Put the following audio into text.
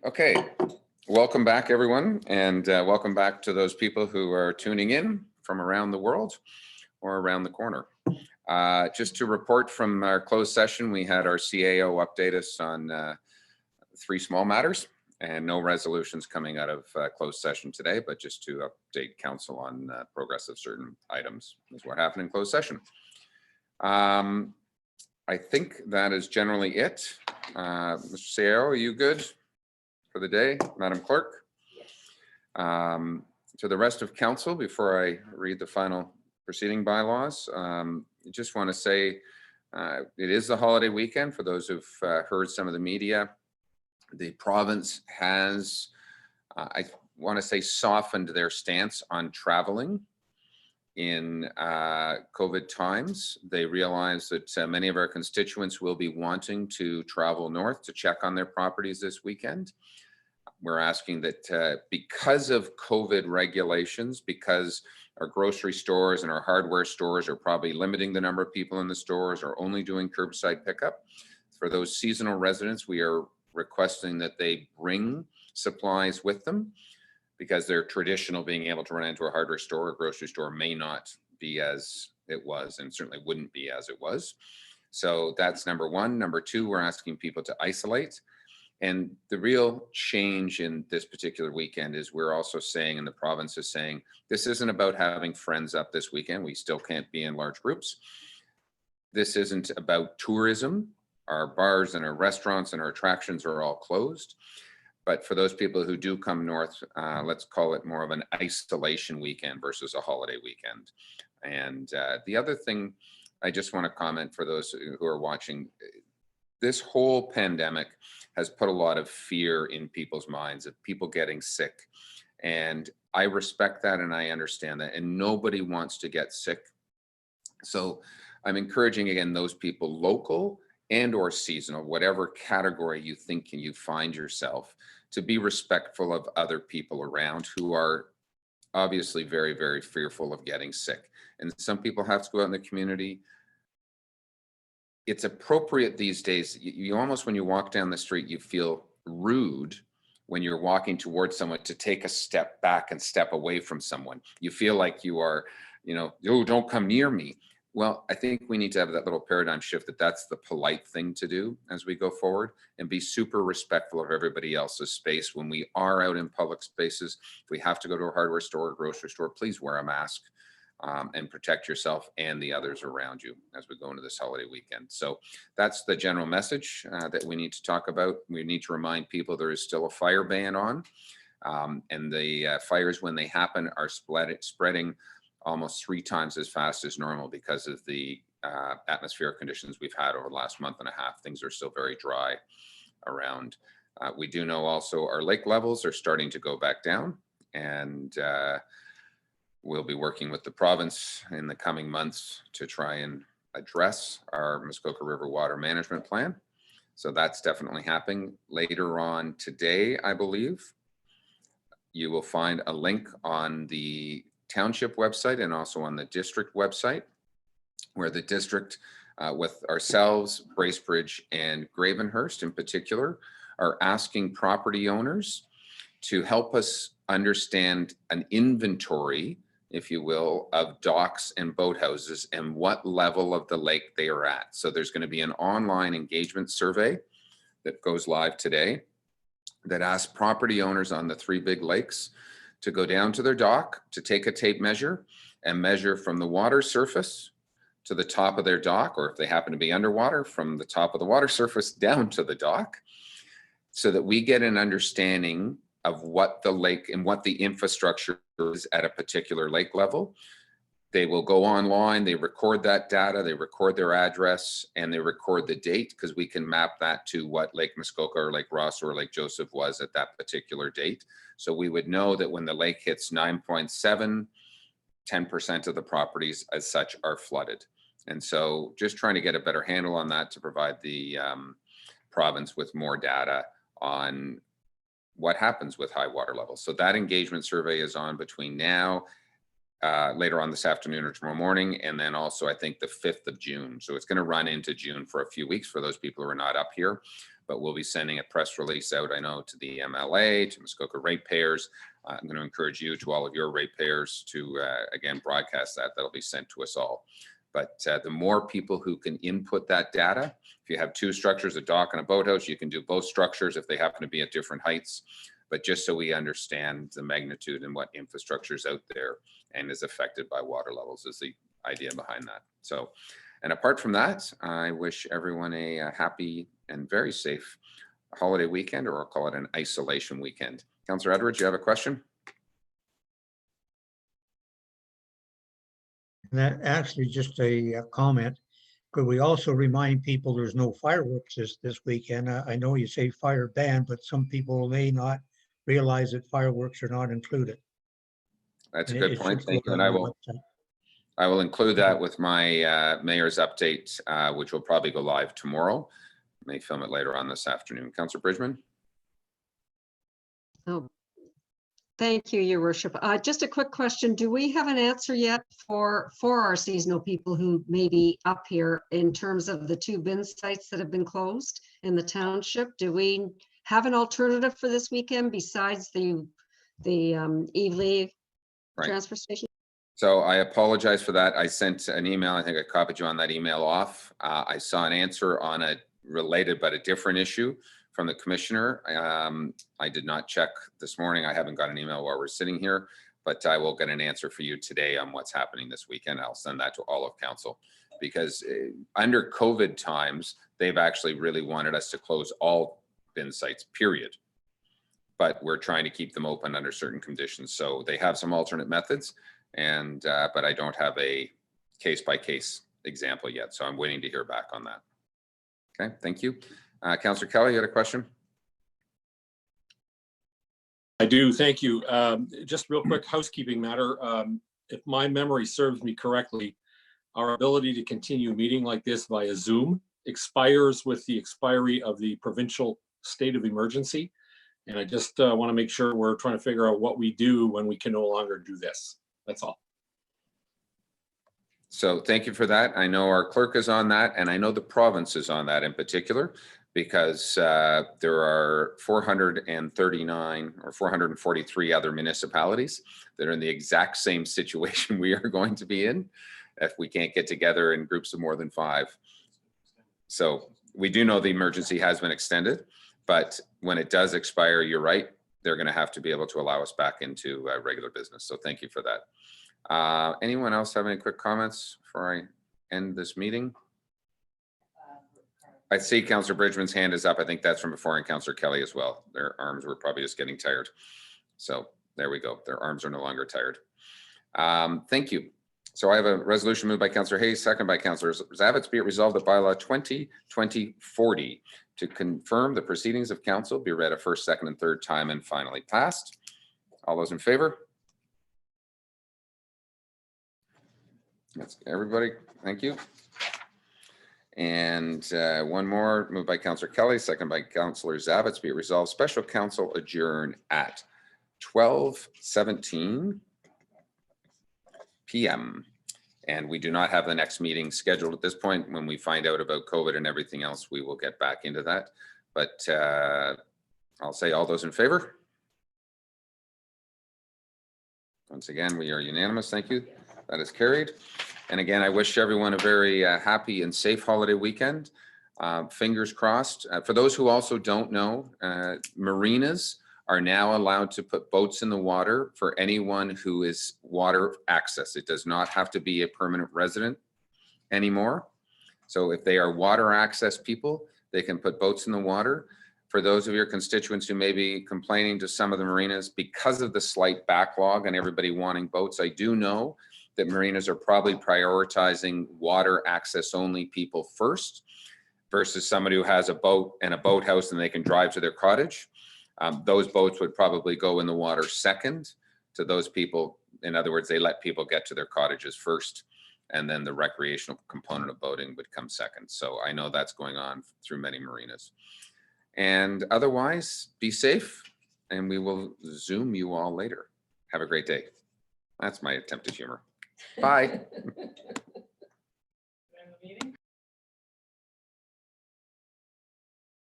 Okay, welcome back everyone, and welcome back to those people who are tuning in from around the world or around the corner. Just to report from our closed session, we had our CAO update us on 3 small matters and no resolutions coming out of closed session today, but just to update council on progress of certain items is what happened in closed session. I think that is generally it. Mr. CAO, are you good for the day, Madam Clerk? To the rest of council, before I read the final proceeding bylaws, I just want to say it is the holiday weekend. For those who've heard some of the media, the province has, I want to say, softened their stance on traveling in COVID times. They realize that many of our constituents will be wanting to travel north to check on their properties this weekend. We're asking that because of COVID regulations, because our grocery stores and our hardware stores are probably limiting the number of people in the stores or only doing curbside pickup, for those seasonal residents, we are requesting that they bring supplies with them, because their traditional being able to run into a hardware store or grocery store may not be as it was, and certainly wouldn't be as it was. So that's number one. Number two, we're asking people to isolate. And the real change in this particular weekend is we're also saying, and the province is saying, this isn't about having friends up this weekend. We still can't be in large groups. This isn't about tourism. Our bars and our restaurants and our attractions are all closed. But for those people who do come north, let's call it more of an isolation weekend versus a holiday weekend. And the other thing I just want to comment for those who are watching, this whole pandemic has put a lot of fear in people's minds of people getting sick. And I respect that and I understand that. And nobody wants to get sick. So I'm encouraging, again, those people, local and or seasonal, whatever category you think you find yourself, to be respectful of other people around who are obviously very, very fearful of getting sick. And some people have to go out in the community. It's appropriate these days. You almost, when you walk down the street, you feel rude when you're walking towards someone to take a step back and step away from someone. You feel like you are, oh, don't come near me. Well, I think we need to have that little paradigm shift that that's the polite thing to do as we go forward, and be super respectful of everybody else's space. When we are out in public spaces, if we have to go to a hardware store or grocery store, please wear a mask and protect yourself and the others around you as we go into this holiday weekend. So that's the general message that we need to talk about. We need to remind people there is still a fire ban on, and the fires, when they happen, are spreading almost 3 times as fast as normal because of the atmospheric conditions we've had over the last month and a half. Things are still very dry around. We do know also our lake levels are starting to go back down, and we'll be working with the province in the coming months to try and address our Muskoka River Water Management Plan. So that's definitely happening. Later on today, I believe, you will find a link on the Township website and also on the district website, where the district with ourselves, Bracebridge and Gravenhurst in particular, are asking property owners to help us understand an inventory, if you will, of docks and boathouses and what level of the lake they are at. So there's going to be an online engagement survey that goes live today that asks property owners on the 3 big lakes to go down to their dock, to take a tape measure and measure from the water surface to the top of their dock, or if they happen to be underwater, from the top of the water surface down to the dock, so that we get an understanding of what the lake and what the infrastructure is at a particular lake level. They will go online, they record that data, they record their address, and they record the date, because we can map that to what Lake Muskoka or Lake Ross or Lake Joseph was at that particular date. So we would know that when the lake hits 9.7, 10% of the properties as such are flooded. And so just trying to get a better handle on that to provide the province with more data on what happens with high water levels. So that engagement survey is on between now, later on this afternoon or tomorrow morning, and then also I think the 5th of June. So it's going to run into June for a few weeks for those people who are not up here. but we'll be sending a press release out, I know, to the MLA, to Muskoka ratepayers. I'm going to encourage you, to all of your ratepayers, to again broadcast that. That'll be sent to us all. But the more people who can input that data, if you have two structures, a dock and a boathouse, you can do both structures if they happen to be at different heights. But just so we understand the magnitude and what infrastructure is out there and is affected by water levels is the idea behind that. So, and apart from that, I wish everyone a happy and very safe holiday weekend, or I'll call it an isolation weekend. Councillor Edwards, you have a question? That actually just a comment. Could we also remind people there's no fireworks this weekend? I know you say fire ban, but some people may not realize that fireworks are not included. That's a good point. Thank you. And I will include that with my mayor's update, which will probably go live tomorrow. May film it later on this afternoon. Councillor Bridgman. Oh, thank you, Your Worship. Just a quick question. Do we have an answer yet for our seasonal people who may be up here in terms of the 2 bin sites that have been closed in the township? Do we have an alternative for this weekend besides the Eve transfer station? So I apologize for that. I sent an email. I think I copied you on that email off. I saw an answer on a related but a different issue from the commissioner. I did not check this morning. I haven't got an email while we're sitting here, but I will get an answer for you today on what's happening this weekend. I'll send that to all of council, because under COVID times, they've actually really wanted us to close all bin sites, period. But we're trying to keep them open under certain conditions. So they have some alternate methods, and but I don't have a case-by-case example yet. So I'm waiting to hear back on that. Okay, thank you. Councillor Kelly, you had a question? I do, thank you. Just real quick housekeeping matter. If my memory serves me correctly, our ability to continue meeting like this via Zoom expires with the expiry of the provincial state of emergency. And I just want to make sure we're trying to figure out what we do when we can no longer do this. That's all. So thank you for that. I know our clerk is on that, and I know the province is on that in particular, because there are 439 or 443 other municipalities that are in the exact same situation we are going to be in if we can't get together in groups of more than 5. So we do know the emergency has been extended, but when it does expire, you're right, they're going to have to be able to allow us back into regular business. So thank you for that. Anyone else have any quick comments before I end this meeting? I see Councillor Bridgman's hand is up. I think that's from before, and Councillor Kelly as well. Their arms were probably just getting tired. So there we go. Their arms are no longer tired. Thank you. So I have a resolution moved by Councillor Hayes, second by Councillor Jaglowitz. Be it resolved that bylaw 2020-40 to confirm the proceedings of council be read a first, second, and third time and finally passed. All those in favor? That's everybody. Thank you. And one more, moved by Councillor Kelly, second by Councillor Jaglowitz. Be it resolved, special council adjourn at 12:17 p.m. And we do not have the next meeting scheduled at this point. When we find out about COVID and everything else, we will get back into that. But I'll say all those in favor. Once again, we are unanimous. Thank you. That is carried. And again, I wish everyone a very happy and safe holiday weekend. Fingers crossed. For those who also don't know, marinas are now allowed to put boats in the water for anyone who is water access. It does not have to be a permanent resident anymore. So if they are water access people, they can put boats in the water. For those of your constituents who may be complaining to some of the marinas because of the slight backlog and everybody wanting boats, I do know that marinas are probably prioritizing water access only people first versus somebody who has a boat and a boathouse and they can drive to their cottage. Those boats would probably go in the water second to those people. In other words, they let people get to their cottages first, and then the recreational component of boating would come second. So I know that's going on through many marinas. And otherwise, be safe, and we will Zoom you all later. Have a great day. That's my attempt at humor. Bye.